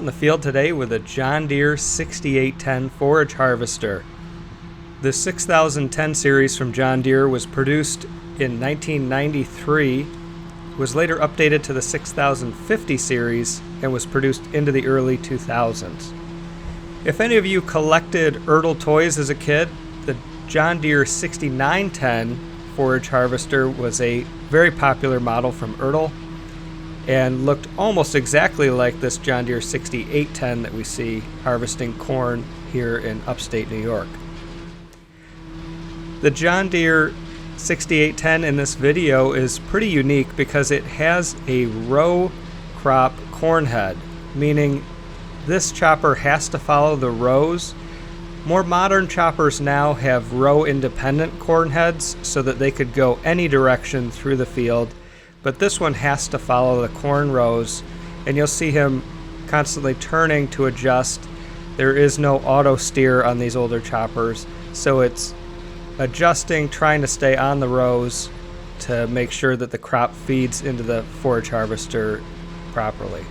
in the field today with a John Deere 6810 forage harvester. The 6010 series from John Deere was produced in 1993, was later updated to the 6050 series, and was produced into the early 2000s. If any of you collected Ertl toys as a kid, the John Deere 6910 forage harvester was a very popular model from Ertl and looked almost exactly like this John Deere 6810 that we see harvesting corn here in upstate New York. The John Deere 6810 in this video is pretty unique because it has a row crop corn head, meaning this chopper has to follow the rows. More modern choppers now have row independent corn heads so that they could go any direction through the field, but this one has to follow the corn rows, and you'll see him constantly turning to adjust. There is no auto steer on these older choppers, so it's adjusting, trying to stay on the rows to make sure that the crop feeds into the forage harvester properly.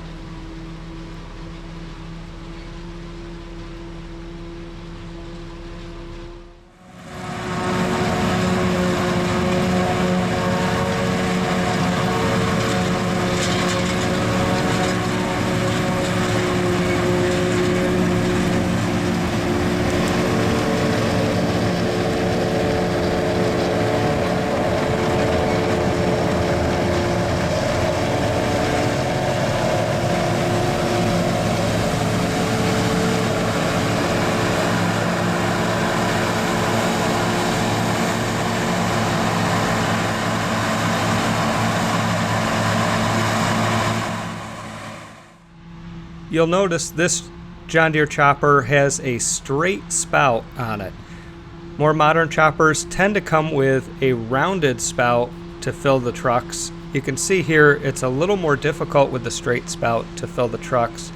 You'll notice this John Deere chopper has a straight spout on it. More modern choppers tend to come with a rounded spout to fill the trucks. You can see here it's a little more difficult with the straight spout to fill the trucks.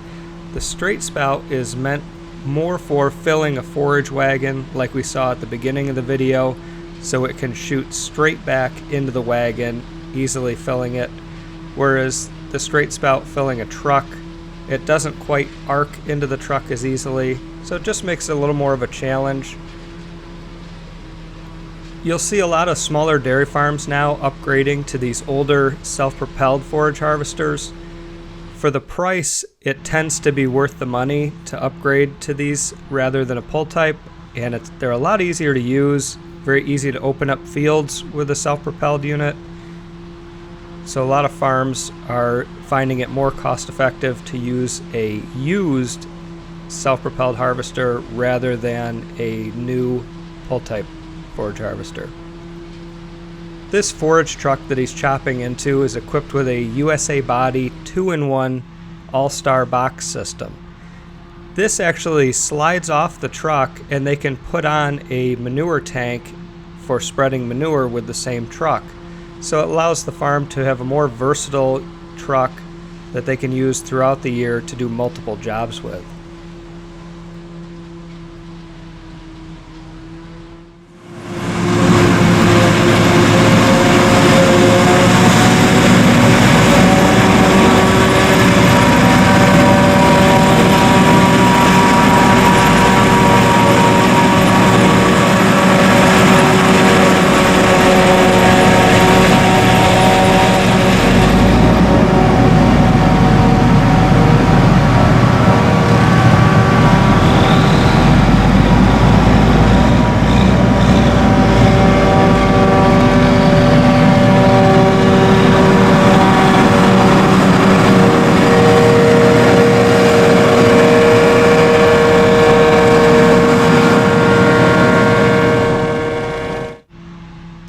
The straight spout is meant more for filling a forage wagon like we saw at the beginning of the video, so it can shoot straight back into the wagon, easily filling it, whereas the straight spout filling a truck, it doesn't quite arc into the truck as easily, so it just makes it a little more of a challenge. You'll see a lot of smaller dairy farms now upgrading to these older self-propelled forage harvesters. For the price, it tends to be worth the money to upgrade to these rather than a pull type, and they're a lot easier to use, very easy to open up fields with a self-propelled unit. So a lot of farms are finding it more cost effective to use a used self-propelled harvester rather than a new pull type forage harvester. This forage truck that he's chopping into is equipped with a USA Body 2-in-1 all-star box system. This actually slides off the truck and they can put on a manure tank for spreading manure with the same truck. So it allows the farm to have a more versatile truck that they can use throughout the year to do multiple jobs with.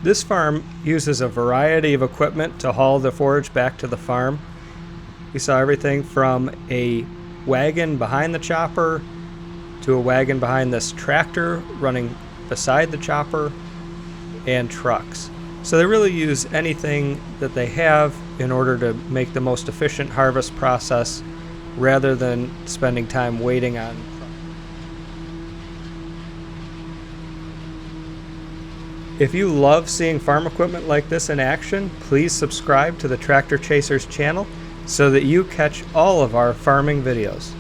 This farm uses a variety of equipment to haul the forage back to the farm. We saw everything from a wagon behind the chopper to a wagon behind this tractor running beside the chopper and trucks. So they really use anything that they have in order to make the most efficient harvest process rather than spending time waiting on. If you love seeing farm equipment like this in action, please subscribe to the Tractor Chasers channel so that you catch all of our farming videos.